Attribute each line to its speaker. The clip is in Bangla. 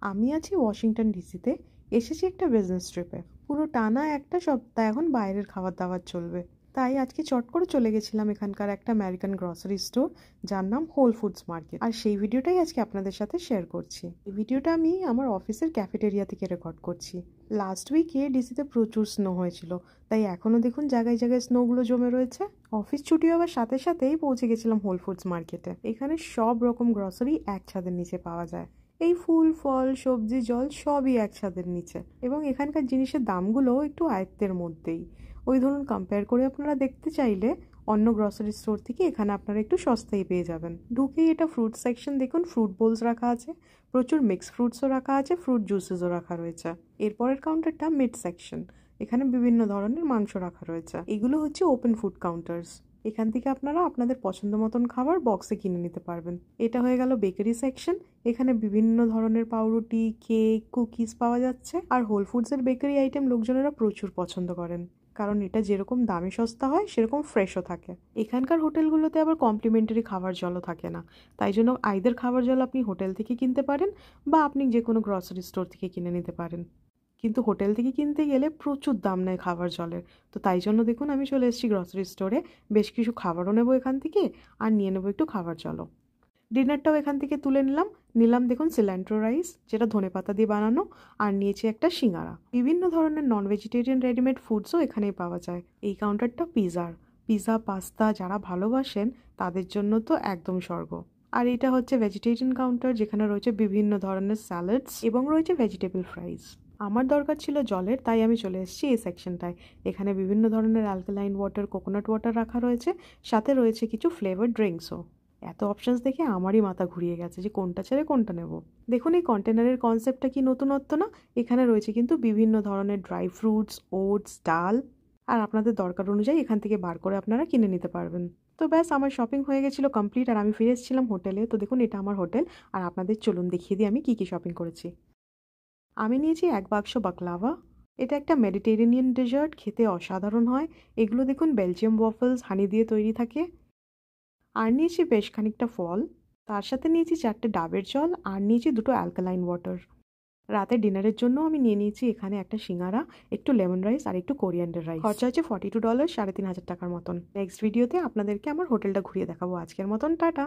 Speaker 1: আমি আছি ওয়াশিংটন ডিসিতে, এসেছি একটা বিজনেস ট্রিপে। পুরো টানা একটা সপ্তাহ এখন বাইরের খাবার দাবার চলবে, তাই আজকে চট করে চলে গেছিলাম এখানকার একটা আমেরিকান গ্রসারি স্টোর যার নাম হোল ফুডস মার্কেট। আর সেই ভিডিওটাই আজকে আপনাদের সাথে শেয়ার করছি। এই ভিডিওটা আমি আমার অফিসের ক্যাফেটেরিয়া থেকে রেকর্ড করছি। লাস্ট উইকে ডিসিতে প্রচুর স্নো হয়েছিল, তাই এখনও দেখুন জায়গায় জায়গায় স্নোগুলো জমে রয়েছে। অফিস ছুটি হওয়ার সাথে সাথেই পৌঁছে গেছিলাম হোল ফুডস মার্কেটে। এখানে সব রকম গ্রসারি এক ছাদের নিচে পাওয়া যায়। এই ফুল ফল সবজি জল সবই এক ছাদের নিচে, এবং এখানকার জিনিসের দামগুলো একটু আয়ত্তের মধ্যেই। ওই ধরুন কম্পেয়ার করে আপনারা দেখতে চাইলে অন্য গ্রসারি স্টোর থেকে এখানে আপনারা একটু সস্তায় পেয়ে যাবেন। ঢুকেই এটা ফ্রুট সেকশন, দেখুন ফ্রুট বোলস রাখা আছে, প্রচুর মিক্স ফ্রুটসও রাখা আছে, ফ্রুট জুসেসও রাখা রয়েছে। এরপরের কাউন্টারটা মিট সেকশন, এখানে বিভিন্ন ধরনের মাংস রাখা রয়েছে। এগুলো হচ্ছে ওপেন ফুড কাউন্টার্স, এখান থেকে আপনারা আপনাদের পছন্দ মতন খাবার বক্সে কিনে নিতে পারবেন। এটা হয়ে গেল বেকারি সেকশন, এখানে বিভিন্ন ধরনের পাউরুটি, কেক, কুকিজ পাওয়া যাচ্ছে। আর হোল ফুডসের বেকারি আইটেম লোকজনেরা প্রচুর পছন্দ করেন, কারণ এটা যেরকম দামে সস্তা হয় সেরকম ফ্রেশও থাকে। এখানকার হোটেলগুলোতে আবার কমপ্লিমেন্টারি খাবার জলও থাকে না, তাই জন্য আইদার খাবার জল আপনি হোটেল থেকে কিনতে পারেন বা আপনি যে কোনো গ্রসারি স্টোর থেকে কিনে নিতে পারেন। কিন্তু হোটেল থেকে কিনতে গেলে প্রচুর দাম নেয় খাবার জলের, তো তাই জন্য দেখুন আমি চলে এসেছি গ্রসারি স্টোরে। বেশ কিছু খাবারও নেবো এখান থেকে, আর নিয়ে নেবো একটু খাবার জলও। ডিনারটাও এখান থেকে তুলে নিলাম দেখুন সিল্যান্ট্রো রাইস, যেটা ধনেপাতা দিয়ে বানানো, আর নিয়েছি একটা সিঙ্গারা। বিভিন্ন ধরনের নন ভেজিটেরিয়ান রেডিমেড ফুডসও এখানেই পাওয়া যায়। এই কাউন্টারটা পিৎজা পাস্তা যারা ভালোবাসেন তাদের জন্য তো একদম স্বর্গ। আর এটা হচ্ছে ভেজিটেরিয়ান কাউন্টার, যেখানে রয়েছে বিভিন্ন ধরনের স্যালাডস এবং রয়েছে ভেজিটেবল ফ্রাইস। আমার দরকার ছিল জলের, তাই আমি চলে এসেছি এই সেকশনটায়। এখানে বিভিন্ন ধরনের অ্যালকালাইন ওয়াটার, কোকোনাট ওয়াটার রাখা রয়েছে, সাথে রয়েছে কিছু ফ্লেভার ড্রিঙ্কসও। এত অপশানস দেখে আমারই মাথা ঘুরিয়ে গেছে যে কোনটা ছেড়ে কোনটা নেব। দেখুন এই কন্টেনারের কনসেপ্টটা কি নতুনত্ব না? এখানে রয়েছে কিন্তু বিভিন্ন ধরনের ড্রাই ফ্রুটস, ওটস, ডাল, আর আপনাদের দরকার অনুযায়ী এখান থেকে বার করে আপনারা কিনে নিতে পারবেন। তো ব্যাস আমার শপিং হয়ে গেছিলো কমপ্লিট, আর আমি ফিরে এসেছিলাম হোটেলে। তো দেখুন এটা আমার হোটেল, আর আপনাদের চলুন দেখিয়ে দিই আমি কী কী শপিং করেছি। আমি নিয়েছি এক বাক্স বাকলাভা। এটা একটা মেডিটেরেনিয়ান ডেজার্ট, খেতে অসাধারণ হয়। এগুলো দেখুন বেলজিয়াম ওয়াফলস হানি দিয়ে তৈরি থাকে। আর নিয়েছি বেশ খানিকটা ফল, তার সাথে নিয়েছি 4টে ডাবের জল, আর নিয়েছি 2টো অ্যালকালাইন ওয়াটার। রাতে ডিনারের জন্য আমি নিয়ে নিয়েছি এখানে একটা সিঙ্গারা, একটু লেমন রাইস আর একটু কোরিয়ান্ডার রাইস। খরচা হচ্ছে $42, 3,500 টাকার মতন। নেক্সট ভিডিওতে আপনাদেরকে আমার হোটেলটা ঘুরিয়ে দেখাবো। আজকের মতন টাটা।